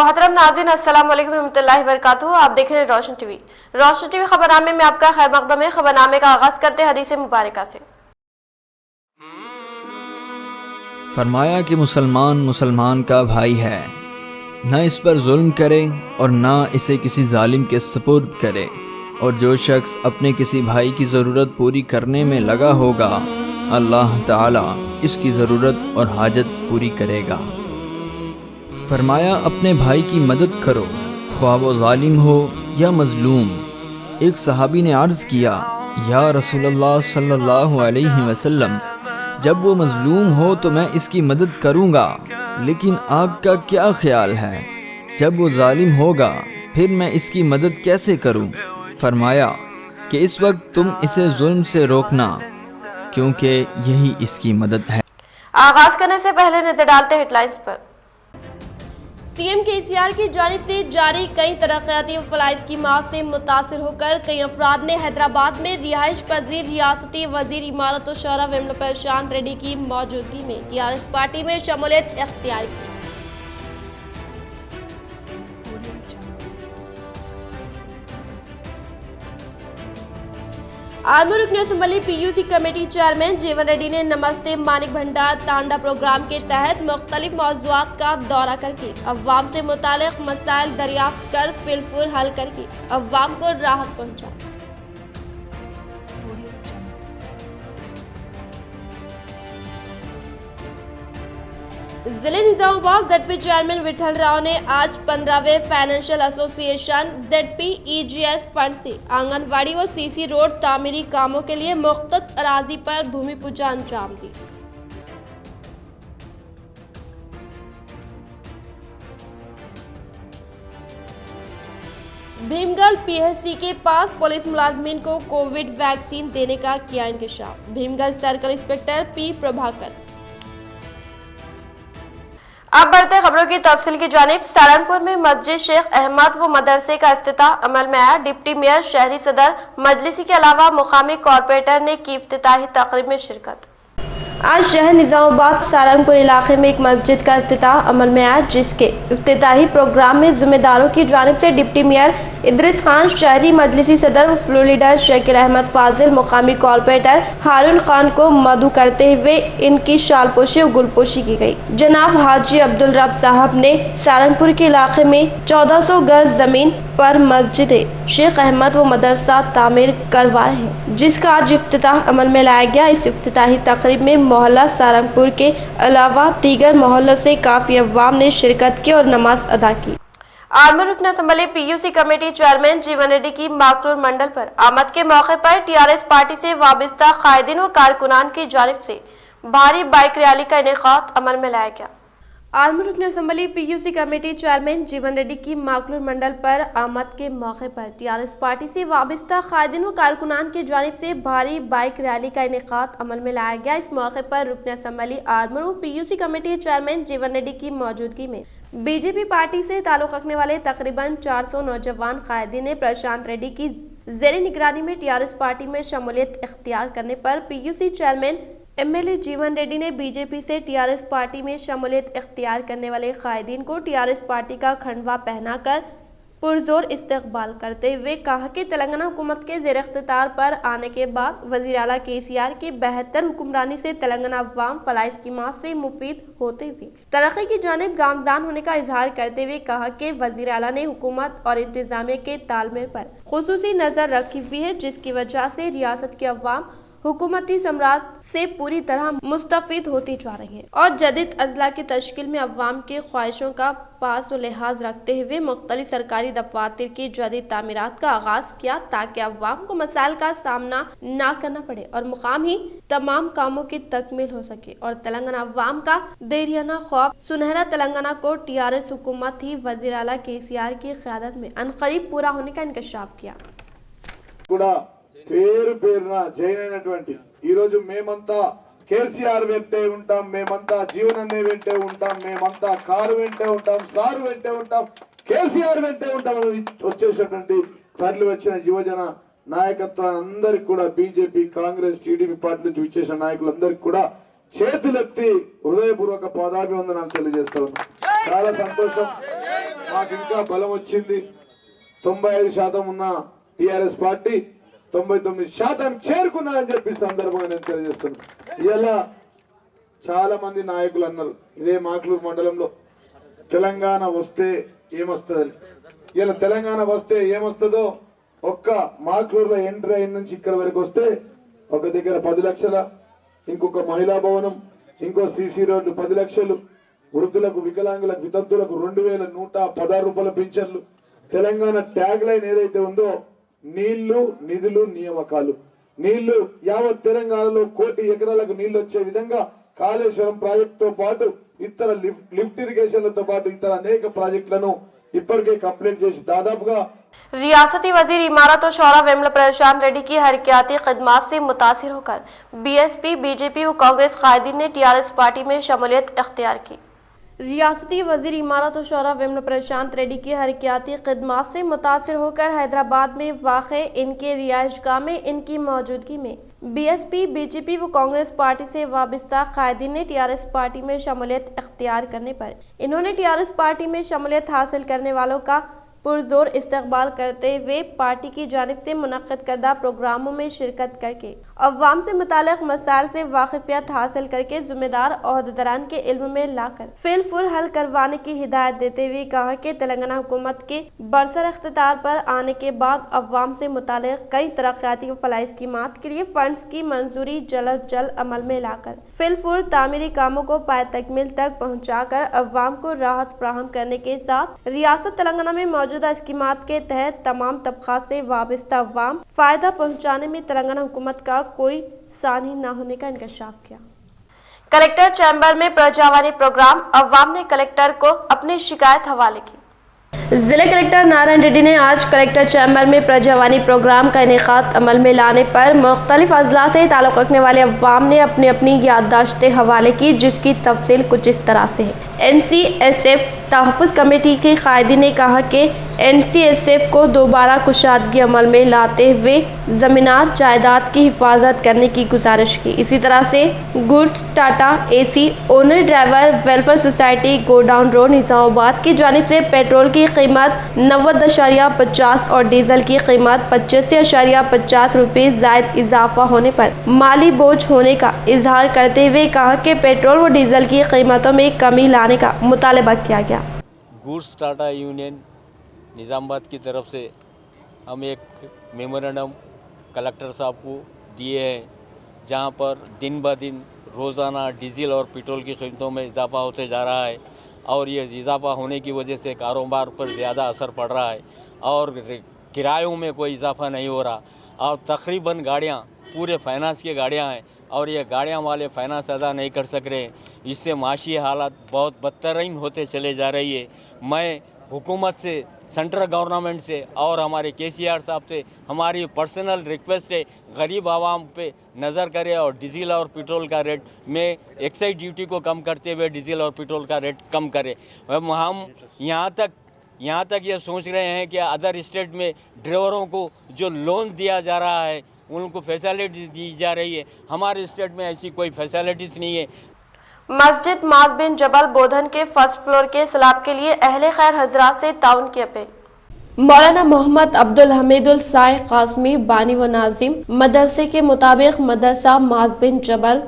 मोहतरम नाज़रीन, अस्सलाम वालेकुम रहमतुल्लाहि व बरकातुहू। आप देख रहे हैं रोशन टीवी। रोशन टीवी खबरनामे में आपका खैर मकदम है। खबरनामे का आगाज करते हैं हदीस मुबारका से। फरमाया कि मुसलमान मुसलमान का भाई है, न इस पर जुल्म करे और न इसे किसी जालिम के सुपुर्द करे, और जो शख्स अपने किसी भाई की ज़रूरत पूरी करने में लगा होगा, अल्लाह ताला इसकी ज़रूरत और हाजत पूरी करेगा। फरमाया अपने भाई की मदद करो, ख्वाह वो जालिम हो या मजलूम। एक सहाबी ने अर्ज़ किया, या रसूलल्लाह सल्लल्लाहु अलैहि वसल्लम, जब वो मजलूम हो तो मैं इसकी मदद करूँगा, लेकिन आपका क्या ख्याल है, जब वो जालिम होगा फिर मैं इसकी मदद कैसे करूँ? फरमाया कि इस वक्त तुम इसे जुल्म से रोकना, क्योंकि यही इसकी मदद है। आगाज करने से पहले नजर डालते हेडलाइंस पर। सीएम केसीआर की जानिब से जारी कई तरक्याती फलाह स्कीमात से मुतासिर होकर कई अफराद ने हैदराबाद में रिहाइश पजीर रियासती वजीर इमारत और शौरा वेमुला प्रशांत रेड्डी की मौजूदगी में टीआरएस पार्टी में शमूलियत इख्तियार की। आर्मू रुकन असम्बली पीयूसी कमेटी चेयरमैन जीवन रेड्डी ने नमस्ते मानिक भंडार तांडा प्रोग्राम के तहत मुख्तलिफ मौज़ूआत का दौरा करके अवाम से मुतालिक मसाइल दरियाफ्त कर फिलपुर हल करके अवाम को राहत पहुंचा। जिले निजामाबाद जेडपी चेयरमैन विठल राव ने आज 15वें financial association ZP EGS fund से आंगनवाड़ी व सीसी रोड तामीरी कामों के लिए मुख्तस अराजी पर भूमि पूजा अंजाम दी। भीमगल पीएचसी के पास पुलिस मुलाजमीन को कोविड वैक्सीन देने का किया इंकशाफ। Bheemgal circle inspector P Prabhakar. अब बढ़ते खबरों की तफसील की जानिब। सालनपुर में मस्जिद शेख अहमद व मदरसे का इफ्तिताह अमल में आया। डिप्टी मेयर, शहरी सदर मजलिसी के अलावा मुकामी कॉरपोरेटर ने की इफ्तिताही तकरीब में शिरकत। आज शहर निजामाबाद सालनपुर इलाके में एक मस्जिद का इफ्तिताह अमल में आया, जिसके इफ्तिताही प्रोग्राम में जिम्मेदारों की जानिब से डिप्टी मेयर इदरीस खान, शहरी मजलिसी सदर फ्लोर लीडर शकील अहमद फाजिल, मुकामी कॉरपोरेटर हारून खान को मदू करते हुए इनकी शालपोशी और गुलपोशी की गई। जनाब हाजी अब्दुल रब साहब ने सालनपुर के इलाके में 1400 गज जमीन पर मस्जिद शेख अहमद व मदरसा तामीर करवाए हैं, जिसका आज इफ्तिताह अमल में लाया गया। इस इफ्तिताही तकरीब में मोहल्ला सारंगपुर के अलावा दीगर मोहल्लों से काफी अवाम ने शिरकत की और नमाज अदा की। आर्मू रुकन असम्बली पीयूसी कमेटी चेयरमैन जीवन रेड्डी की माकरूर मंडल पर आमद के मौके पर टीआरएस पार्टी से वाबस्ता कायदीन व कारकुनान की जानिब से भारी बाइक रैली का इनेकाद अमल में लाया गया। आर्मू रुकन असम्बली पीयूसी कमेटी चेयरमैन जीवन रेड्डी की माकरूर मंडल पर आमद के मौके पर टीआरएस पार्टी से वाबस्ता कायदीन व कारकुनान की जानिब से भारी बाइक रैली का इनेकाद अमल में लाया गया। इस मौके पर रुकन असम्बली आर्मू व पीयूसी कमेटी चेयरमैन जीवन रेड्डी की मौजूदगी में बीजेपी पार्टी से ताल्लुक रखने वाले तकरीबन 400 नौजवान कायदीन ने प्रशांत रेड्डी की ज़ेरे निगरानी में टीआरएस पार्टी में शमूलियत इख्तियार करने पर पीयूसी चेयरमैन एमएलए जीवन रेड्डी ने बीजेपी से टीआरएस पार्टी में शमूलियत इख्तियार करने वाले कायदीन को टीआरएस पार्टी का खंडवा पहनाकर पुरजोर इस्तकबाल करते हुए कहा कि तेलंगाना हुकूमत के ज़ेर इख्तियार पर आने के बाद वज़ीर आला केसीआर की बेहतर हुक्मरानी से तेलंगाना अवाम फलाह स्कीमात से मुफीद होते हुए तरक्की की जानिब गामज़ान होने का इजहार करते हुए कहा कि वज़ीर आला ने हुकूमत और इंतजामिया के तालमेल पर खुसूसी नज़र रखी हुई है, जिसकी वजह से रियासत के अवाम हुकूमती सम्राट से पूरी तरह मुस्तफीद होती जा रही है और जदीद अजला की तश्कील में अवाम की ख्वाहिशों का पास व लिहाज रखते हुए मुख्तलिफ सरकारी दफातर की जदीद तामीरात का आगाज किया, ताकि अवाम को मसाइल का सामना न करना पड़े और मुकामी तमाम कामों की तकमील हो सके और तेलंगाना अवाम का देरियाना ख्वाब सुनहरा तेलंगाना को टीआरएस हुकूमत ही वज़ीर आला केसीआर की क़यादत में अनक़रीब पूरा होने का इंकशाफ किया। పేరు పేరున జైనైనటువంటి ఈ రోజు మేమంతా కేసీఆర్ వెంటే ఉంటాం, మేమంతా జీవనన్నే వెంటే ఉంటాం, మేమంతా కారు వెంటే ఉంటాం, సారు వెంటే ఉంటాం, కేసీఆర్ వెంటే ఉంటాం వచ్చేసినటువంటి తరలి వచ్చిన యువజన నాయకత్వాన్ని అందరికి కూడా బీజేపీ, కాంగ్రెస్, టీడీపీ పార్టీ నుంచి విచ్చేసిన నాయకులందరికీ కూడా చేతులెత్తి హృదయపూర్వక పాదాభివందనాలు తెలియజేస్తా ఉన్నాం। చాలా సంతోషం। మాకు ఇంకా బలం వచ్చింది. 95% ఉన్న టిఆర్ఎస్ పార్టీ 99% చేరుకున్నదని చెప్పి సందర్భంగా నేను తెలియజేస్తున్నాను. ఇలా చాలా మంది నాయకులు అన్నారు ఇదే మాక్లూరు మండలంలో తెలంగాణ వస్తే ఏమొస్తుంది, ఇలా తెలంగాణ వస్తే ఏమొస్తుందో ఒక్క మాక్లూరులో ఎంట్రీ అయిన నుంచి ఇక్కడ వరకు వస్తే ఒక దగ్గర 10 లక్షల, ఇంకొక మహిళా భవనం, ఇంకో సీసీ రోడ్డు 10 లక్షలు, వృద్ధులకు వికలాంగులకు వితంతులకు 2116 రూపాయల పింఛన్లు. తెలంగాణ ట్యాగ్ లైన్ ఏదైతే ఉందో నీళ్లు నిధులు నియామకాలు. నీళ్లు యావత్ తెలంగాణలో 1 కోటి ఎకరాలకు నీళ్లు వచ్చే విధంగా కాళేశ్వరం ప్రాజెక్టుతో పాటు ఇతర లిఫ్ట్ ఇరిగేషన్లతో పాటు ఇతర అనేక ప్రాజెక్టులను ఇప్పటికే కంప్లీట్ చేసి దాదాపుగా रियासती वजीर इमारत और शौरा वेमला प्रशांत रेड्डी की हरकियाती खिदमात से मुतासिर होकर बीएसपी, बीजेपी व कांग्रेस कायदीन ने टीआरएस पार्टी में शमूलियत इख्तियार की। रियासती वजीर इमारत और शौरा वेमला प्रशांत रेड्डी की हरकियाती खिदमात से मुतासिर होकर हैदराबाद में वाक़े इनके रिहाइशगाह में इनकी मौजूदगी में बीएसपी, बीजेपी व कांग्रेस पार्टी से वाबस्ता कायदीन ने टीआरएस पार्टी में शमूलियत इख्तियार करने पर इन्होंने टीआरएस पार्टी में शमूलियत हासिल करने वालों का पुरजोर इस्तकबाल करते हुए पार्टी की जानिब से मुनक्किद करदा प्रोग्रामों में शिरकत करके अवाम से मुताल्लिक़ मसाइल से वाकिफियत हासिल करके जिम्मेदार ओहदेदारान के इल्म में लाकर फिलफुर हल करवाने की हिदायत देते हुए कहा कि तेलंगाना हुकूमत के बरसर इख्तियार पर आने के बाद अवाम से मुताल्लिक़ कई तरक्याती व फलाही स्कीमात के लिए फंड्स की मंजूरी जल्द जल्द अमल में लाकर फिलफुर तामीरी कामों को पाए तकमील तक पहुँचाकर अवाम को राहत फ्राहम करने के साथ रियासत तेलंगाना में मौजूदा स्कीमात के तहत तमाम तबक़ात से वाबस्ता अवाम फायदा पहुंचाने में तेलंगाना हुकूमत का कोई सानी न होने का इंकशाफ किया। कलेक्टर चैम्बर में प्रजावानी प्रोग्राम, अवाम ने कलेक्टर को अपनी शिकायत हवाले की। जिला कलेक्टर नारायण रेड्डी ने आज कलेक्टर चैम्बर में प्रजावानी प्रोग्राम का इनेकाद अमल में लाने पर मुख्तलिफ अजला से ताल्लुक़ रखने वाले अवाम ने अपनी अपनी याददाश्तें हवाले की, जिसकी तफसील कुछ इस तरह से है। NCSF तहफ़्फ़ुज़ कमेटी के कायदी ने कहा कि NCSF को दोबारा कुशादगी अमल में लाते हुए ज़मीनात जायदाद की हिफाजत करने की गुजारिश की। इसी तरह से goods Tata AC owner driver welfare society godown road Nizamabad की जानिब से पेट्रोल की कीमत 90.50 और डीजल की कीमत 85.50 रुपये ज़ायद इजाफा होने पर माली बोझ होने का इजहार करते हुए कहा कि पेट्रोल व डीजल की कीमतों में कमी लाने का मुतालबा किया गया। गुड्स टाटा यूनियन निज़ामाबाद की तरफ से हम एक मेमोरेंडम कलेक्टर साहब को दिए हैं, जहां पर दिन ब दिन रोज़ाना डीजल और पेट्रोल की कीमतों में इजाफा होते जा रहा है और ये इजाफा होने की वजह से कारोबार पर ज़्यादा असर पड़ रहा है और किरायों में कोई इजाफा नहीं हो रहा और तकरीबन गाड़ियाँ पूरे फाइनेंस की गाड़ियाँ हैं और ये गाड़ियाँ वाले फाइनेंस अदा नहीं कर सक रहे हैं। इससे माशी हालात बहुत बदतरीन होते चले जा रही है। मैं हुकूमत से, सेंट्रल गवर्नमेंट से और हमारे KCR साहब से हमारी पर्सनल रिक्वेस्ट है, गरीब आवाम पे नज़र करें और डीजल और पेट्रोल का रेट में एक्साइज ड्यूटी को कम करते हुए डीजल और पेट्रोल का रेट कम करें। हम यहाँ तक ये सोच रहे हैं कि अदर स्टेट में ड्राइवरों को जो लोन दिया जा रहा है उनको फैसिलिटी दी जा रही है, हमारे स्टेट में ऐसी कोई फैसिलिटीज़ नहीं है। मस्जिद माज बिन जबल बोधन के फर्स्ट फ्लोर के सलाब के लिए अहले खैर हजरात से ताउन की अपील। मौलाना मोहम्मद अब्दुल हमीदुल साई कासमी बानी व नाजिम मदरसे के मुताबिक मदरसा माज बिन जबल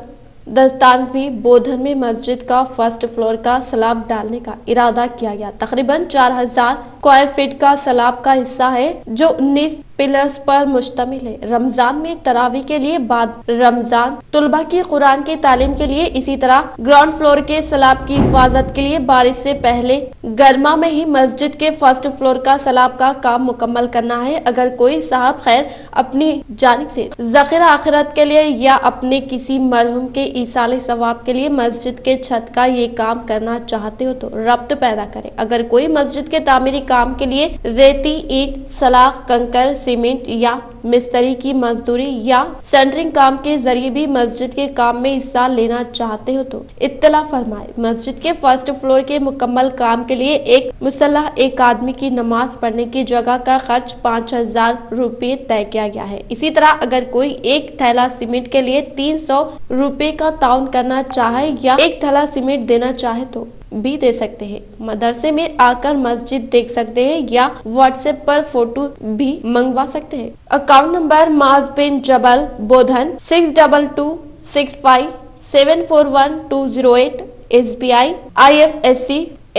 दस्तानवी बोधन में मस्जिद का फर्स्ट फ्लोर का सलाब डालने का इरादा किया गया। तकरीबन 4000 स्क्वायर फीट का सलाब का हिस्सा है जो 19 पिलर्स पर मुश्तमिल है। रमजान में तरावी के लिए, बाद रमजान तुलबा की कुरान की तालीम के लिए, इसी तरह ग्राउंड फ्लोर के सलाब की हिफाजत के लिए बारिश से पहले गर्मा में ही मस्जिद के फर्स्ट फ्लोर का सलाब का काम मुकम्मल करना है। अगर कोई साहब खैर अपनी जानिब से ज़ख़ीरा आखिरत के लिए या अपने किसी मरहूम के ईसाले सवाब के लिए मस्जिद के छत का ये काम करना चाहते हो तो रब्त पैदा करें। अगर कोई मस्जिद के तामीरी काम के लिए रेती, ईंट, सलाख, कंकर, सीमेंट या मिस्त्री की मजदूरी या सेंटरिंग काम के जरिए भी मस्जिद के काम में हिस्सा लेना चाहते हो तो इत्तला फरमाए। मस्जिद के फर्स्ट फ्लोर के मुकम्मल काम के लिए एक मुसल्ला, एक आदमी की नमाज पढ़ने की जगह का खर्च 5000 रुपये तय किया गया है। इसी तरह अगर कोई एक थैला सीमेंट के लिए 300 रुपये का ताउन करना चाहे या एक थैला सीमेंट देना चाहे तो भी दे सकते हैं। मदरसे में आकर मस्जिद देख सकते हैं या व्हाट्सएप पर फोटो भी मंगवा सकते हैं। अकाउंट नंबर माज बिन जबल बोधन 622657412008 SBI IFSC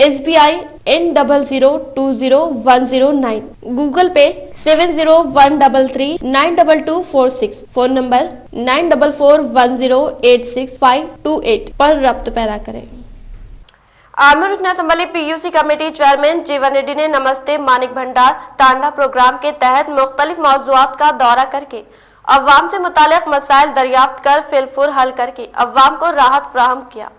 SBI N00201009 Google पे 7013392246 फोन नंबर 9441086528 पर रब्त पैदा करें। आर्मूर रुकना संभाली पीयूसी कमेटी चेयरमैन जीवन रेड्डी ने नमस्ते मानिक भंडार तांडा प्रोग्राम के तहत मुख्तलिफ मौज़ूआत का दौरा करके अवाम से मुतालिक मसाइल दरियाफ्त कर फिलफुर हल करके अवाम को राहत फराहम किया।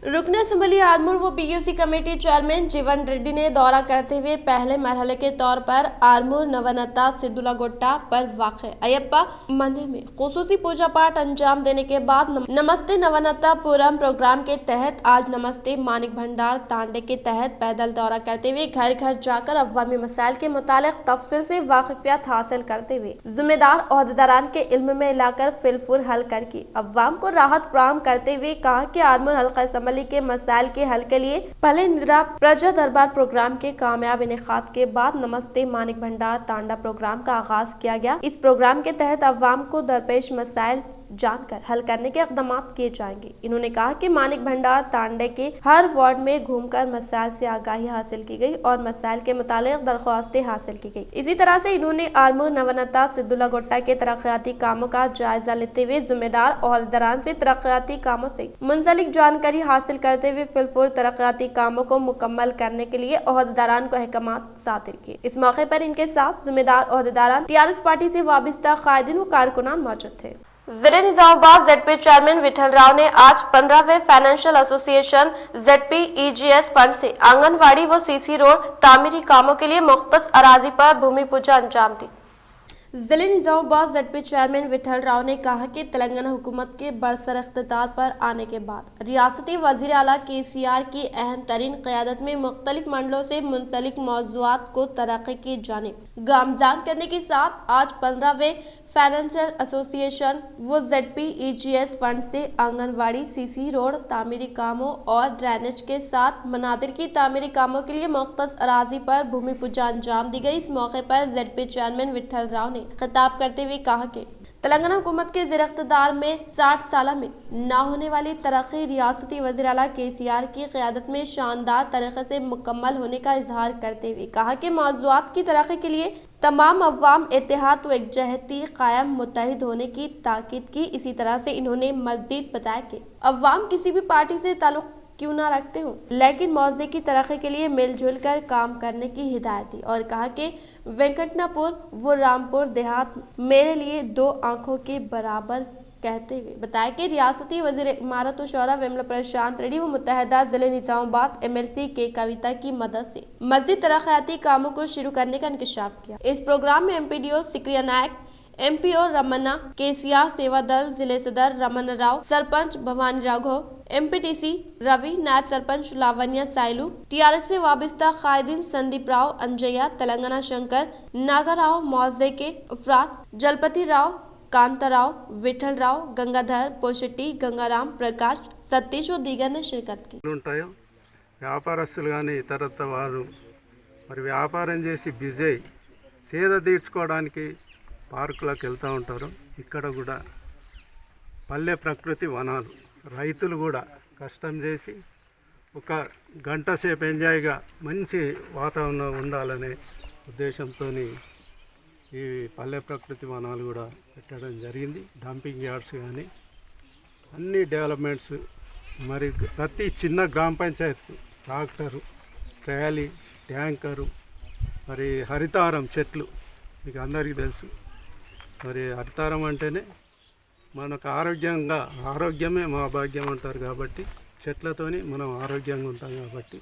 रुकन असम्बली आर्मूर व पीयूसी कमेटी चेयरमैन जीवन रेड्डी ने दौरा करते हुए पहले मरहले के तौर पर आर्मूर नवनता सिद्दुलागुट्टा पर वाक़ अयप्पा मंदिर में खुसूसी पूजा पाठ अंजाम देने के बाद नमस्ते नवनता पुरम प्रोग्राम के तहत आज नमस्ते मानिक भंडार तांडे के तहत पैदल दौरा करते हुए घर घर जाकर अवामी मसाइल के मुतालिक तफसील से वाकिफियत हासिल करते हुए जिम्मेदार ओहदेदारान के इल्म में लाकर फिलफुर हल करके अवाम को राहत फराहम करते हुए कहा कि आर्मूर हल्का के मसाइल के हल के लिए पहले इंदिरा प्रजा दरबार प्रोग्राम के कामयाब इनेकाद के बाद नमस्ते मानिक भंडार तांडा प्रोग्राम का आगाज किया गया। इस प्रोग्राम के तहत अवाम को दरपेश मसाइल जानकर हल करने के इक़दाम किए जाएंगे। इन्होंने कहा कि मानिक भंडार तांडे के हर वार्ड में घूमकर मसाइल से आगाही हासिल की गई और मसाइल के मुतालिक दरख्वास्तें हासिल की गई। इसी तरह से इन्होंने आर्मूर नवनता सिद्दुलागुट्टा के तरक्याती कामों का जायजा लेते हुए जिम्मेदार ओहदेदारान से तरक्याती कामों से मुंसलिक जानकारी हासिल करते हुए फिलफुर तरक्याती कामों को मुकम्मल करने के लिए ओहदेदारान को अहकामात सातिर किए। इस मौके पर इनके साथ जिम्मेदार ओहदेदारान टीआरएस पार्टी से वाबस्ता कायदीन व कारकुनान मौजूद थे। जिले निजामाबाद ZP चेयरमैन विठल राव ने आज 15वें financial association ZP EGS fund से आंगनवाड़ी व CC रोड तामीरी कामों के लिए मुख्तस अराजी पर भूमि पूजा अंजाम दी। जिले निजामाबाद ZP चेयरमैन विठल राव ने कहा कि तेलंगाना हुकूमत के बरसर इख्तियार पर आने के बाद रियासती वज़ीर आला KCR की अहम तरीन क़यादत में मुख्तलिफ मंडलों से मुंसलिक मौज़ूआत को तरक्की की जानिब गामजान करने के साथ आज 15वें फाइनेंशियल एसोसिएशन वो ZP EGS फंड से आंगनवाड़ी CC रोड तामीरी कामों और ड्रेनेज के साथ मनादिर की तामीरी कामों के लिए मुख्तस अराजी पर भूमि पूजा अंजाम दी गई। इस मौके पर ZP चेयरमैन विठल राव ने खिताब करते हुए कहा कि तेलंगाना हुकूमत के ज़ेर इक़्तिदार में 60 साल में न होने वाली तरक्की रियासती वज़ीर आला KCR की क़यादत में शानदार तरीके से मुकम्मल होने का इजहार करते हुए कहा कि मौज़ूआत की तरक्की के लिए तमाम अवाम इत्तेहाद व एकजहती कायम मुत्तहिद होने की ताकीद की। इसी तरह से इन्होंने मज़ीद बताया कि अवाम किसी भी पार्टी से ताल्लुक़ क्यों ना रखते हों लेकिन मौजे की तरक्की के लिए मिलजुल कर काम करने की हिदायत दी और कहा कि वेंकटनापुर व रामपुर देहात मेरे लिए 2 आंखों के बराबर कहते हुए बताया कि रियासती वज़ीर इमारत व शौरा वेमला प्रशांत रेड्डी व मुत्तहदा जिले निजामाबाद MLC के कविता की मदद से मज़ीद तरक्याती कामों को शुरू करने का इंकशाफ किया। इस प्रोग्राम में MPDO सिक्रिया नायक MPO रमन्ना KCR सेवा दल जिले सदर रमन राव सरपंच भवानी राघव MPTC रवि नायब सरपंच लावण्या साइलू TRS से वाबस्ता कायदीन संदीप राव अंजया तेलंगाना शंकर नागाराव मौजे के अफराद जलपति राव कांताराव विठल राव गंगाधर पोशेट्टी गंगाराम प्रकाश सतीश व दीगर ने शिरकत की। వ్యాపారస్తులు కానీ ఇతరత్ర వారు మరి వ్యాపారం చేసి బిజీ అయి సేద తీర్చుకోవడానికి పార్కులకు వెళ్తూ ఉంటారు. ఇక్కడ కూడా పల్లె ప్రకృతి వనాలు రైతులు కూడా కష్టం చేసి ఒక గంట సేపు ఎంజాయ్గా మంచి వాతావరణం ఉండాలనే ఉద్దేశంతో ఈ పల్లె ప్రకృతి వనాలు కూడా పెట్టడం జరిగింది. డంపింగ్ యార్డ్స్ కానీ అన్ని డెవలప్మెంట్స్ మరి ప్రతి చిన్న గ్రామ పంచాయతీకి ట్రాక్టరు ట్రాలీ ట్యాంకరు మరి హరితారం చెట్లు మీకు అందరికీ తెలుసు. మరి హరితారం అంటేనే మనకు ఆరోగ్యమే మా భాగ్యం అంటారు కాబట్టి చెట్లతోని మనం ఆరోగ్యంగా ఉంటాం కాబట్టి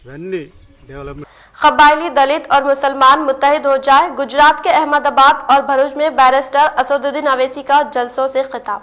ఇవన్నీ डेवलपमेंट। कबायली दलित और मुसलमान मुत्तहिद हो जाए। गुजरात के अहमदाबाद और भरूच में बैरिस्टर असदुद्दीन अवैसी का जलसों से खिताब।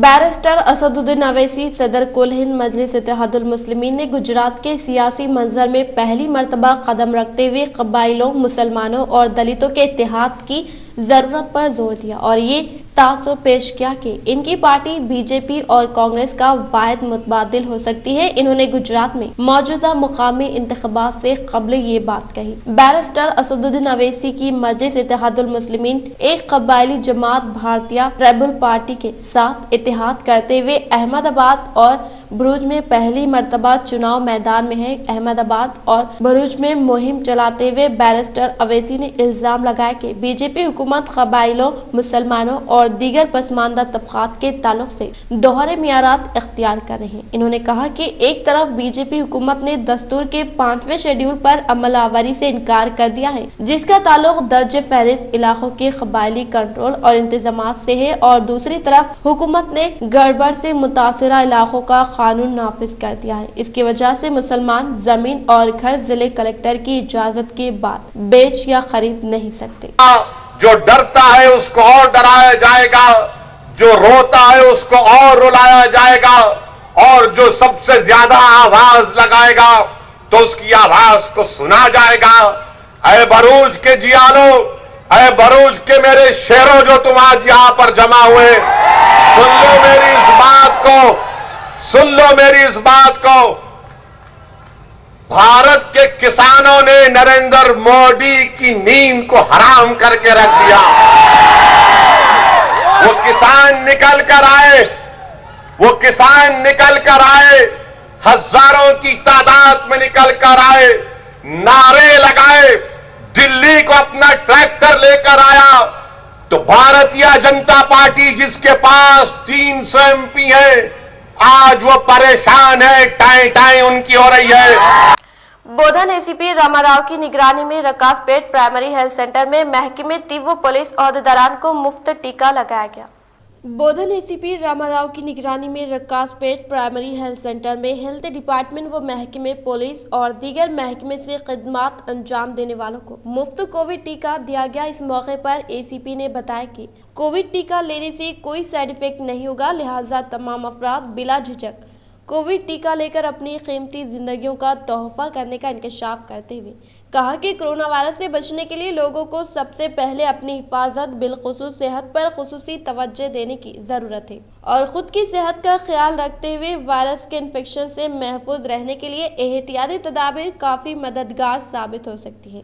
बैरिस्टर असदुद्दीन अवैसी सदर कुल हिंद मजलिस इत्तेहादुल मुस्लिमीन ने गुजरात के सियासी मंजर में पहली मर्तबा कदम रखते हुए कबाइलों मुसलमानों और दलितों के इत्तेहाद की ज़रूरत पर जोर दिया और ये तासुर पेश किया कि इनकी पार्टी बीजेपी और कांग्रेस का वाहिद मुतबादिल हो सकती है। इन्होंने गुजरात में मौजूदा मुकामी इंतखाबात से कबल ये बात कही। बैरिस्टर असदुद्दीन अवैसी की मजलिस इत्तेहादुल मुस्लिमीन एक कबायली जमात भारतीय ट्राइबल पार्टी के साथ इत्तेहाद करते हुए अहमदाबाद और भरूच में पहली मर्तबा चुनाव मैदान में है। अहमदाबाद और भरूच में मुहिम चलाते हुए बैरिस्टर अवैसी ने इल्जाम लगाया कि बीजेपी हुकूमत कबाइलों, मुसलमानों और दीगर पसमानदा तबकात के ताल्लुक से दोहरे मियारात इख्तियार कर रहे हैं। इन्होंने कहा कि एक तरफ बीजेपी हुकूमत ने दस्तूर के 5वें शेड्यूल पर अमलावरी से इनकार कर दिया है, जिसका ताल्लुक दर्ज फहरिस्त इलाकों के कबायली कंट्रोल और इंतजामात से है, और दूसरी तरफ हुकूमत ने गड़बड़ से मुतासरा इलाकों का कानून नाफिज कर दिया है। इसकी वजह से मुसलमान जमीन और घर जिले कलेक्टर की इजाजत के बाद बेच या खरीद नहीं सकते। जो डरता है उसको और डराया जाएगा, जो रोता है उसको और रुलाया जाएगा, और जो सबसे ज्यादा आवाज लगाएगा तो उसकी आवाज को सुना जाएगा। अय भरूच के जियालो, अय भरूच के मेरे शेरों जो तुम आज यहां पर जमा हुए, सुन लो मेरी इस बात को, सुन लो मेरी इस बात को। भारत के किसानों ने नरेंद्र मोदी की नींद को हराम करके रख दिया। वो किसान निकल कर आए, वो किसान निकल कर आए, हजारों की तादाद में निकल कर आए, नारे लगाए, दिल्ली को अपना ट्रैक्टर लेकर आया। तो भारतीय जनता पार्टी जिसके पास 300 MP है, आज वो परेशान है, टाई टाई उनकी हो रही है। बोधन एसीपी रामाराव की निगरानी में रकासपेट प्राइमरी हेल्थ सेंटर में महकमे तीव्र पुलिस अहदेदारान को मुफ्त टीका लगाया गया। बोधन एसीपी रामाराव की निगरानी में रकासपेट प्राइमरी हेल्थ सेंटर में हेल्थ डिपार्टमेंट व महकमे पुलिस और दीगर महकमे से खिदमत अंजाम देने वालों को मुफ्त कोविड टीका दिया गया। इस मौके पर एसीपी ने बताया कि कोविड टीका लेने से कोई साइड इफेक्ट नहीं होगा, लिहाजा तमाम अफराद बिला झिझक कोविड टीका लेकर अपनी कीमती जिंदगियों का तोहफा करने का इंकशाफ करते हुए कहा कि कोरोना वायरस से बचने के लिए लोगों को सबसे पहले अपनी हिफाजत बिलखुसूस सेहत पर खुसूसी तवज्जो देने की जरूरत है और खुद की सेहत का ख्याल रखते हुए वायरस के इन्फेक्शन से महफूज रहने के लिए एहतियाती तदाबीर काफी मददगार साबित हो सकती है।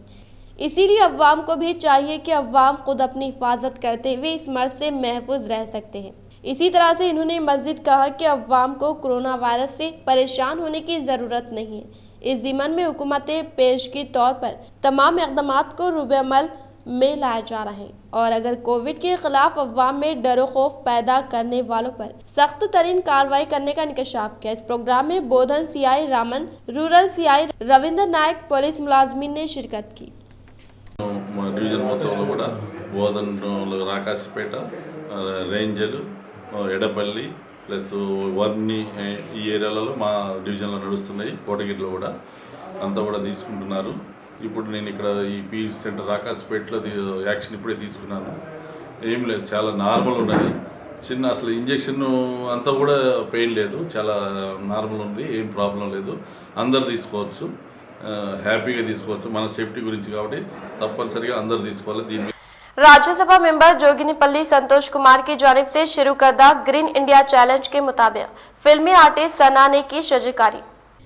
इसीलिए अवाम को भी चाहिए कि अवाम खुद अपनी हिफाजत करते हुए इस मर्ज से महफूज रह सकते हैं। इसी तरह से इन्होंने मज़ीद कहा कि अवाम को कोरोना वायरस से परेशान होने की ज़रूरत नहीं है। इस ज़िमन में हुकूमत पेशगी तौर पर तमाम इक़दामात को रूबे अमल में लाया जा रहा है और अगर कोविड के खिलाफ अवाम में डर खौफ पैदा करने वालों पर सख्त तरीन कार्रवाई करने का इंकशाफ किया। इस प्रोग्राम में Bodhan CI Raman, rural CI Ravindra Nayak, police मुलाजमीन ने शिरकत की। డివిజన్ మొత్తంలో కూడా బోధన్ రాకాసిపేట రేంజల్ ఎడపల్లి ప్లస్ వర్ని ఈ ఏరియాలలో మా డివిజన్లో నడుస్తున్నాయి. కోటగిరిలో కూడా అంతా కూడా తీసుకుంటున్నారు. ఇప్పుడు నేను ఇక్కడ ఈ పీజీ సెంటర్ రాకాసిపేటలో యాక్షన్ ఇప్పుడే తీసుకున్నాను. ఏం లేదు, చాలా నార్మల్ ఉన్నది. చిన్న అసలు ఇంజెక్షన్ అంతా కూడా పెయిన్ లేదు, చాలా నార్మల్ ఉంది, ఏం ప్రాబ్లం లేదు. అందరు తీసుకోవచ్చు, హ్యాపీగా తీసుకోవచ్చు. మన సేఫ్టీ గురించి కాబట్టి తప్పనిసరిగా అందరు తీసుకోవాలి. దీన్ని राज्यसभा मेंबर जोगिनीपल्ली संतोष कुमार की जानिब से शुरू करदा ग्रीन इंडिया चैलेंज के मुताबिक फिल्मी आर्टिस्ट सना ने की शजरकारी।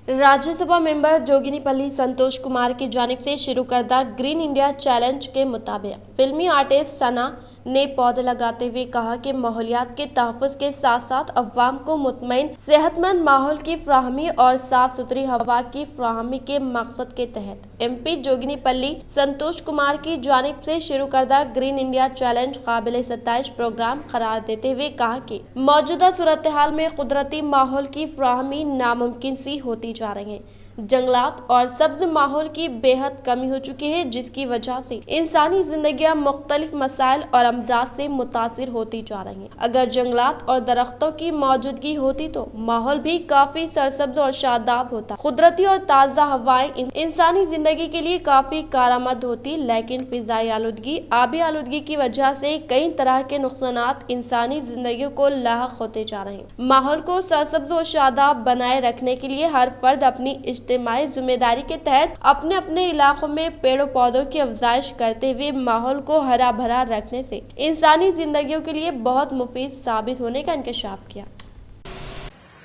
राज्यसभा मेंबर जोगिनीपल्ली संतोष कुमार की जानिब से शुरू करदा ग्रीन इंडिया चैलेंज के मुताबिक फिल्मी आर्टिस्ट सना ने पौधे लगाते हुए कहा कि माहौलियात के तहफ़्फ़ुज़ के साथ साथ अवाम को मुतमईन सेहतमंद माहौल की फ्राहमी और साफ सुथरी हवा की फ्राहमी के मकसद के तहत MP जोगिनीपल्ली संतोष कुमार की जानिब से शुरू करदा ग्रीन इंडिया चैलेंज काबिल सताइश प्रोग्राम करार देते हुए कहा कि मौजूदा सूरत हाल में कुदरती माहौल की फ्राहमी नामुमकिन सी होती जा रही है। जंगलात और सब्ज माहौल की बेहद कमी हो चुकी है, जिसकी वजह से इंसानी जिंदगियां मुख्तलिफ मसाइल और अमराज से मुतासिर होती जा रही हैं। अगर जंगलात और दरख्तों की मौजूदगी होती तो माहौल भी काफी सरसब्ज और शादाब होता। कुदरती और ताज़ा हवाएं इंसानी जिंदगी के लिए काफी कारआमद होती, लेकिन फिजाई आलूदगी, आबी आलूदगी की वजह से कई तरह के नुकसानात इंसानी जिंदगी को लाहक होते जा रहे हैं। माहौल को सरसब्ज और शादाब बनाए रखने के लिए हर फर्द अपनी इज्तिमाई जिम्मेदारी के तहत अपने अपने इलाकों में पेड़ों पौधों की अफजाइश करते हुए माहौल को हरा भरा रखने से इंसानी जिंदगियों के लिए बहुत मुफीद साबित होने का इंकशाफ किया।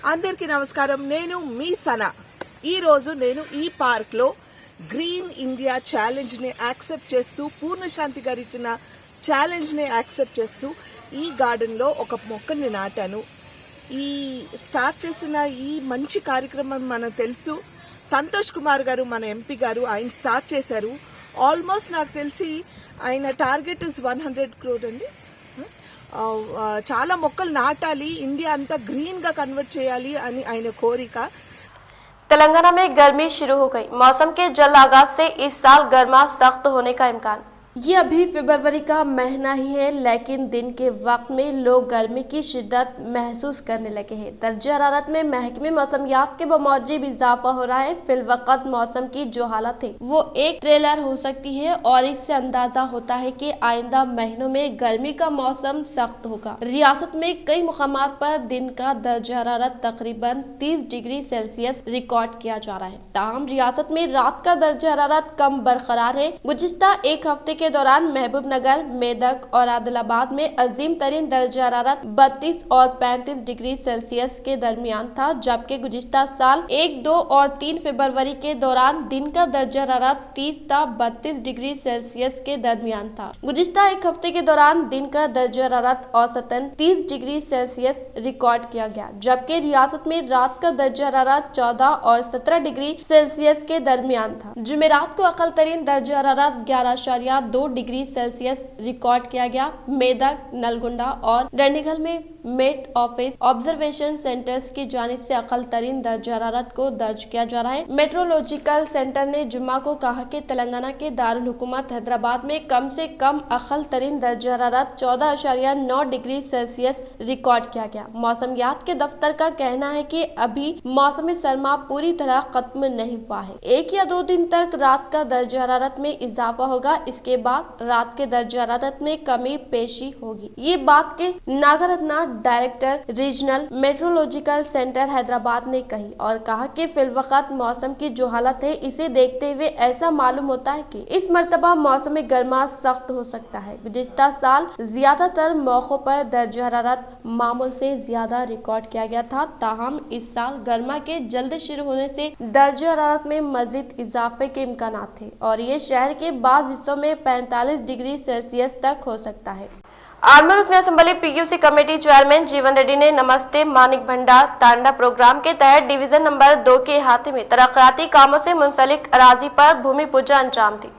అందరికీ నమస్కారం। నేను మీ సనా। ఈ రోజు నేను ఈ పార్క్ లో గ్రీన్ ఇండియా ఛాలెంజ్ ని యాక్సెప్ట్ చేస్తూ పూర్ణశాంతి గారు ఇచ్చిన ఛాలెంజ్ ని యాక్సెప్ట్ చేస్తూ ఈ గార్డెన్ లో ఒక మొక్కని నాటాను। ఈ స్టార్ట్ చేసిన ఈ మంచి కార్యక్రమం మనకు తెలుసు, సంతోష్ కుమార్ గారు మన ఎంపీ గారు ఆయన స్టార్ట్ చేశారు। ఆల్మోస్ట్ నాకు తెలిసి ఆయన టార్గెట్ ఇస్ 100 crore అండి। చాలా మొక్కలు నాటాలి, ఇండియా అంతా గ్రీన్ గా కన్వర్ట్ చేయాలి అని ఆయన కోరిక। तेलंगाना में गर्मी शुरू हो गई। मौसम के जल्द आगाज से इस साल गर्मा सख्त होने का इम्कान। ये अभी फरवरी का महीना ही है, लेकिन दिन के वक्त में लोग गर्मी की शिद्दत महसूस करने लगे हैं। दर्जे हरारत में महकमे मौसमियात के बमौजिब इजाफा हो रहा है। फिलवक़्त मौसम की जो हालत है वो एक ट्रेलर हो सकती है और इससे अंदाजा होता है कि आइंदा महीनों में गर्मी का मौसम सख्त होगा। रियासत में कई मुकामात पर दिन का दर्जा हरारत तकरीबन 30 डिग्री सेल्सियस रिकॉर्ड किया जा रहा है। ताहम रियासत में रात का दर्जा हरारत कम बरकरार है। गुज़िश्ता एक हफ्ते के दौरान महबूब नगर, मेदक और आदिलाबाद में अजीम तरीन दर्जा हरारत 32 और 35 डिग्री सेल्सियस के दरमियान था, जबकि गुज़िश्ता साल 1, 2 और 3 फरवरी के दौरान दिन का दर्जा हरारत 30 था 32 डिग्री सेल्सियस के दरमियान था। गुज़िश्ता एक हफ्ते के दौरान दिन का दर्जा हरारत औसतन 30 डिग्री सेल्सियस रिकॉर्ड किया गया, जबकि रियासत में रात का दर्जा हरारत 14 और 17 डिग्री सेल्सियस के दरमियान था। जुमेरात को अकल तरीन दर्जा हरारत 11.2 डिग्री सेल्सियस रिकॉर्ड किया गया। मेदक, नलगुंडा और रंडीगल में मेट ऑफिस ऑब्जर्वेशन सेंटर्स की जानिब से अकल तरीन दर्जा हरारत को दर्ज किया जा रहा है। मेट्रोलॉजिकल सेंटर ने जुम्मा को कहा कि तेलंगाना के दारुल हुकूमत हैदराबाद में कम से कम अकल तरीन दर्जा हरारत 14.9 डिग्री सेल्सियस रिकॉर्ड किया गया। मौसमियात के दफ्तर का कहना है कि अभी मौसम सरमा पूरी तरह खत्म नहीं हुआ है। 1 या 2 दिन तक रात का दर्जा हरारत में इजाफा होगा, इसके बाद रात के दर्जा हरारत में कमी पेशी होगी। ये बात K Nagaratna director regional meteorological centre Hyderabad ने कही और कहा कि फिलवक़्त मौसम की जो हालत है इसे देखते हुए ऐसा मालूम होता है कि इस मरतबा मौसम गर्मा सख्त हो सकता है। गुज़िश्ता साल ज्यादातर मौकों पर दर्जा हरारत मामूल से ज्यादा रिकॉर्ड किया गया था। ताहम इस साल गर्मा के जल्द शुरू होने से दर्जा हरारत में मजीद इजाफे के इम्कान थे और ये शहर के बाज़ हिस्सों में 45 डिग्री सेल्सियस तक हो सकता है। आर्मी रुकन असम्बली पीयूसी कमेटी चेयरमैन जीवन रेड्डी ने नमस्ते मानिक भंडार तांडा प्रोग्राम के तहत डिवीजन नंबर 2 के अहाते में तरक्याती कामों से मुंसलिक अराजी पर भूमि पूजा अंजाम दी।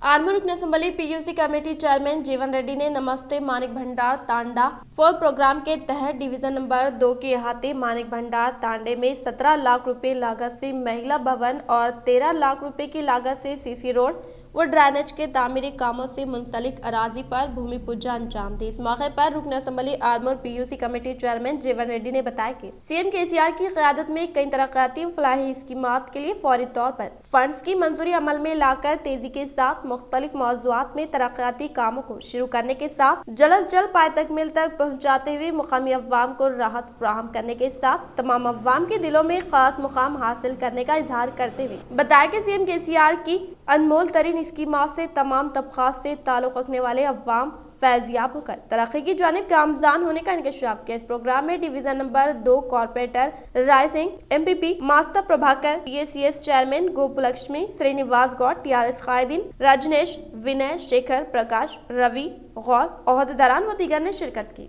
आर्मी रुकन असम्बली पीयूसी कमेटी चेयरमैन जीवन रेड्डी ने नमस्ते मानिक भंडार तांडा 4 प्रोग्राम के तहत डिवीजन नंबर 2 के अहाते मानिक भंडार तांडे में 17 लाख रुपए लागत से महिला भवन और 13 लाख रुपए की लागत से सीसी रोड व ड्रेनेज के तामीरी कामों से मुंसलिक अराजी पर भूमि पूजा अंजाम दी। इस मौके पर रुकन assembly armour PUC committee chairman जीवन रेड्डी ने बताया कि सीएम केसीआर की क़यादत में कई तरक्याती फलाही स्कीमात के लिए फौरी तौर पर फंड्स की मंजूरी अमल में लाकर तेजी के साथ मुख्तलिफ मौज़ूआत में तरक्याती कामों को शुरू करने के साथ जल्द जल्द पाए तकमील तक पहुँचाते हुए मुकामी अवाम को राहत फराहम करने के साथ तमाम अवाम के दिलों में खास मुकाम हासिल करने का इजहार करते हुए बताया कि सीएम केसीआर की अनमोल तरीन स्कीमात से तमाम तबकात से ताल्लुक़ रखने वाले अवाम फैज़याब होकर तरक्की की जानिब गामज़ान होने का इंकशाफ किया। इस प्रोग्राम में division number 2 corporator Rai Singh, MPP master Prabhakar, PACS chairman Gopalakshmi, Srinivas Goud, TRS कायदीन रजनेश, विनय, शेखर, प्रकाश, रवि, गौस, ओहदेदारान व दीगर ने शिरकत की।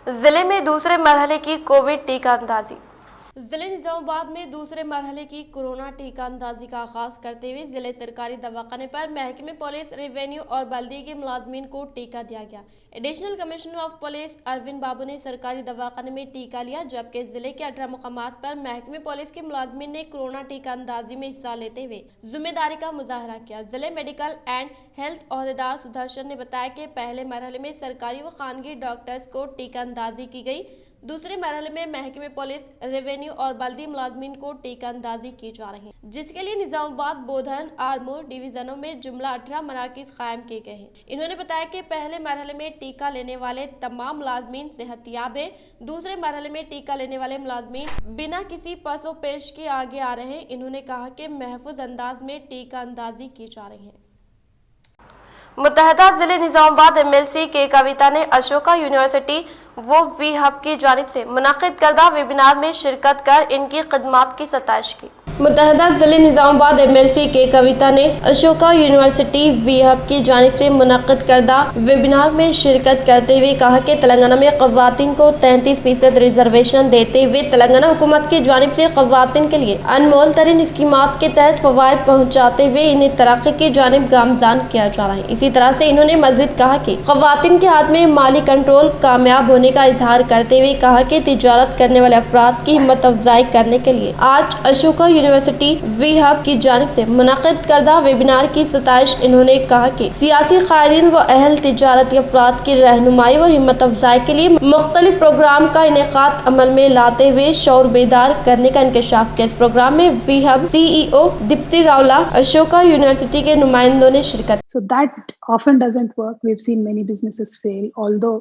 जिले में दूसरे मरहले की कोविड टीका अंदाजी। जिले निजामाबाद में दूसरे मरहले की कोरोना टीका अंदाजी का आगाज करते हुए जिले सरकारी दवाखाने पर महकमे पुलिस, रेवेन्यू और बल्दिया के मुलाजमीन को टीका दिया गया। Additional commissioner of police Arvind Babu ने सरकारी दवाखाने में टीका लिया, जबकि जिले के 18 मुकामात पर महकमे पुलिस के मुलाजमीन ने कोरोना टीका अंदाजी में हिस्सा लेते हुए जिम्मेदारी का मुजाहरा किया। जिले मेडिकल एंड हेल्थ ओहदेदार सुदर्शन ने बताया कि पहले मरहले में सरकारी व खानगी डॉक्टर्स को टीका अंदाजी की गई। दूसरे मरहले में महकमे पुलिस, रेवेन्यू और बल्दी मुलाजमीन को टीका अंदाजी की जा रही है, जिसके लिए निजामाबाद, बोधन, आरमूर डिवीजनों में जुमला 18 मराकज कायम किए गए हैं। इन्होंने बताया कि पहले मरहले में टीका लेने वाले तमाम मुलाजमीन सेहतियाब है। दूसरे मरहले में टीका लेने वाले मुलाजमीन बिना किसी पसो पेश के आगे आ रहे हैं। इन्होंने कहा कि महफूज अंदाज में टीका अंदाजी की जा रही है। मुत्तहदा जिले निजामाबाद MLC के कविता ने अशोका यूनिवर्सिटी वो वी हब की जानिब से मुनाकिद करदा वेबिनार में शिरकत कर इनकी खिदमात की सताइश की। मुत्तहदा जिले निजामाबाद MLC के कविता ने अशोका यूनिवर्सिटी वी हब की जानिब से मुनाकिद करदा वेबिनार में शिरकत करते हुए कहा कि तेलंगाना में ख़वातीन को 33% रिजर्वेशन देते हुए तेलंगाना हुकूमत की जानिब से ख़वातीन के लिए अनमोल तरीन स्कीमात के तहत फ़वाइद पहुँचाते हुए इन्हें तरक्की की जानिब गामजान किया जा रहा है। इसी तरह से इन्होंने मज़ीद कहा कि ख़वातीन के हाथ में माली कंट्रोल कामयाब होने का इजहार करते हुए कहा कि तिजारत करने वाले अफराद की हिम्मत अफजाई करने के लिए आज अशोका यूनिवर्सिटी वी हब की जानिब से मुनाकिद करदा वेबिनार की सताइश। इन्होंने कहा कि सियासी कायदीन व अहल तिजारती अफराद की रहनुमाई व हिम्मत अफजाई के लिए मुख्तलिफ प्रोग्राम का इनेकाद अमल में लाते हुए शौर बेदार करने का इंकशाफ किया। इस प्रोग्राम में वी हब CEO दीप्ति रावला, अशोका यूनिवर्सिटी के नुमाइंदों ने शिरकत। So that often doesn't work. We've seen many businesses fail, although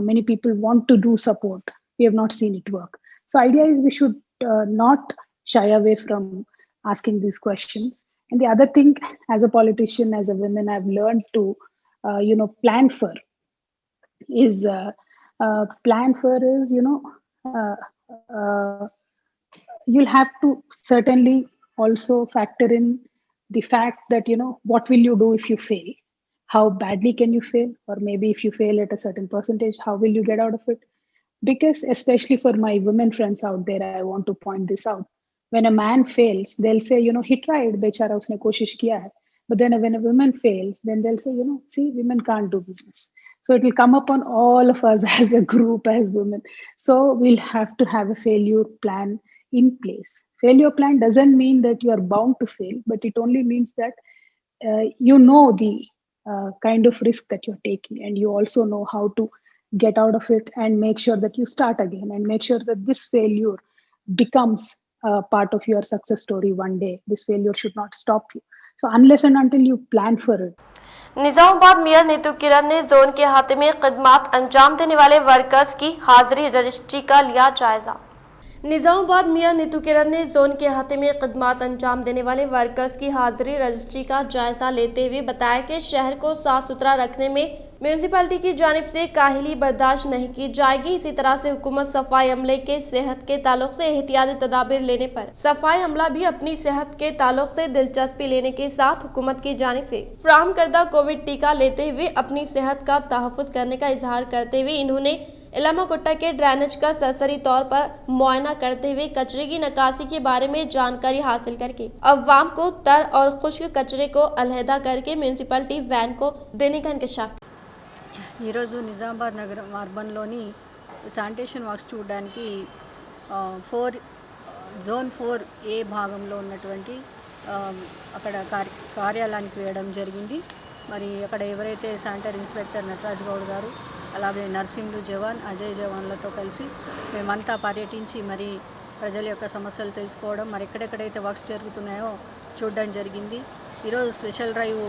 many people want to do support. We have not seen it work. So idea is we should not shy away from asking these questions. And the other thing, as a politician, as a woman, I've learned to plan for is you'll have to certainly also factor in the fact that what will you do if you fail? How badly can you fail? Or maybe if you fail at a certain percentage, how will you get out of it? Because especially for my women friends out there, I want to point this out. When a man fails, they'll say, he tried, bechara usne koshish kiya hai. But then when a woman fails, then they'll say, see, women can't do business. So it will come upon all of us as a group, as women. So we'll have to have a failure plan in place. Failure plan doesn't mean that you are bound to fail, but it only means that the kind of risk that you're taking, and you also know how to get out of it and make sure that you start again and make sure that this failure becomes part of your success story one day. This failure should not stop you. So unless and until you plan for it. Nizamabad mayor Neetu Kiran ने zone के अहाते में खिदमात अंजाम देने वाले workers की हाजिरी registry का लिया जायजा। निजामाबाद मेयर नीतू किरण ने जोन के अहाते में खिदमात अंजाम देने वाले वर्कर्स की हाजिरी रजिस्ट्री का जायजा लेते हुए बताया कि शहर को साफ सुथरा रखने में म्यूनसिपैलिटी की जानिब से काहिली बर्दाश्त नहीं की जाएगी। इसी तरह से हुकूमत सफाई अमले के सेहत के ताल्लुक से एहतियाती तदाबीर लेने पर सफाई अमला भी अपनी सेहत के ताल्लुक से दिलचस्पी लेने के साथ हुकूमत की जानिब से फराहम करदा कोविड टीका लेते हुए अपनी सेहत का तहफ़्फ़ुज़ करने का इजहार करते हुए इन्होंने इलामा गुट्टा के ड्रेनेज का सरसरी तौर पर मुआयना करते हुए कचरे की निकासी के बारे में जानकारी हासिल करके अवाम को तर और खुश्क कचरे को अलहदा करके म्यूनसिपैलिटी वैन को देने का इंकशाफ। ఈరోజు నిజామాబాద్ నగరం అర్బన్లోని శానిటేషన్ వర్క్స్ చూడడానికి జోన్ 4A భాగంలో ఉన్నటువంటి అక్కడ కార్యాలయానికి వేయడం జరిగింది। మరి అక్కడ ఎవరైతే శానిటరీ ఇన్స్పెక్టర్ నటరాజ్ గౌడ్ గారు అలాగే నర్సింహులు జవాన్ అజయ్ జవాన్లతో కలిసి మేమంతా పర్యటించి మరి ప్రజల యొక్క సమస్యలు తెలుసుకోవడం మరి ఎక్కడెక్కడైతే వర్క్స్ జరుగుతున్నాయో చూడడం జరిగింది। ఈరోజు స్పెషల్ డ్రైవ్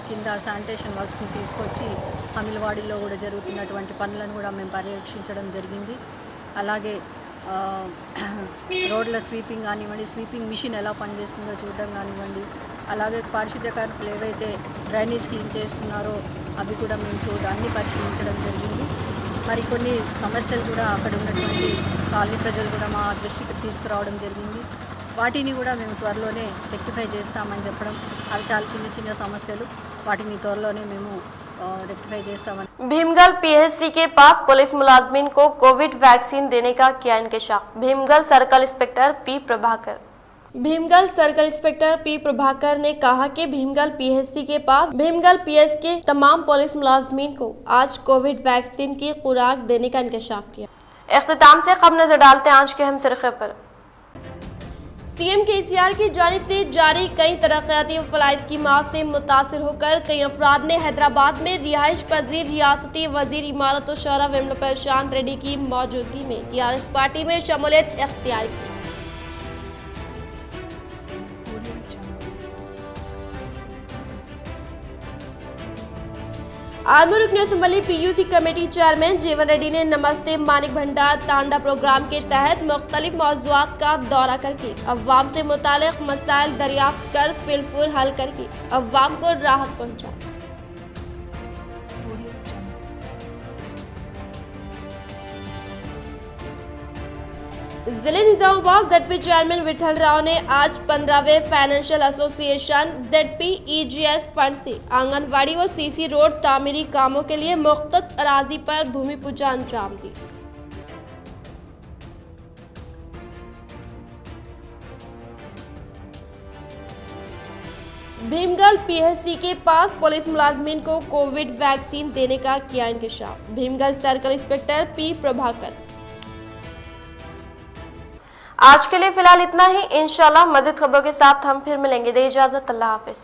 కింద శానిటేషన్ వర్క్స్ని తీసుకొచ్చి అమిలవాడిలో కూడా జరుగుతున్నటువంటి పనులను కూడా మేము పర్యవేక్షించడం జరిగింది। అలాగే రోడ్ల స్వీపింగ్ కానివ్వండి, స్వీపింగ్ మిషన్ ఎలా పనిచేస్తుందో చూడడం కానివ్వండి, అలాగే పారిశుద్ధ్య కార్మికులు ఏవైతే డ్రైనేజ్ క్లీన్ చేస్తున్నారో అవి కూడా మేము అన్ని పరిశీలించడం జరిగింది। మరి కొన్ని సమస్యలు కూడా అక్కడ ఉన్నటువంటి కాలనీ ప్రజలు కూడా మా దృష్టికి తీసుకురావడం జరిగింది। వాటిని కూడా మేము త్వరలోనే రెక్టిఫై చేస్తామని చెప్పడం, అవి చాలా చిన్న చిన్న సమస్యలు, వాటిని త్వరలోనే మేము रेक्टिफाई చేస్తామని। भीमगल PHC के पास पुलिस मुलाजमीन को कोविड वैक्सीन देने का किया इंकशाफ। Bheemgal circle inspector P Prabhakar ने कहा कि भीमगल PHC के पास भीमगल PS के तमाम पुलिस मुलाजमीन को आज कोविड वैक्सीन की खुराक देने का इंकशाफ किया। इख्तिताम से खबर नजर डालते हैं आज के अहम सिरखे पर। सीएम केसीआर की जानिब से जारी कई तरक्याती फलाह स्कीमात से मुतासिर होकर कई अफराद ने हैदराबाद में रिहाइश पजीर रियासती वजीर इमारत और शौरा वेमुला प्रशांत रेड्डी की मौजूदगी में टीआरएस पार्टी में शमूलियत इख्तियार की। आर्मू रुकन असम्बली पीयूसी कमेटी चेयरमैन जीवन रेड्डी ने नमस्ते मानिक भंडार तांडा प्रोग्राम के तहत मुख्तलिफ मौज़ूआत का दौरा करके अव्वाम से मुतालिक मसाइल दरियाफ्त कर फिलपुर हल करके अव्वाम को राहत पहुंचाई। जिले निजामाबाद जेडपी चेयरमैन विठल राव ने आज 15वें फाइनेंशियल एसोसिएशन ZPEGS फंड से आंगनवाड़ी व सीसी रोड तामीरी कामों के लिए मुख्तस अराजी पर भूमि पूजा अंजाम दी। भीमगल PHC के पास पुलिस मुलाजमीन को कोविड वैक्सीन देने का किया इंकशाफ। Bheemgal circle inspector P Prabhakar. आज के लिए फिलहाल इतना ही। इंशाल्लाह मज़ीद खबरों के साथ हम फिर मिलेंगे। दे इजाजत, अल्लाह हाफिज।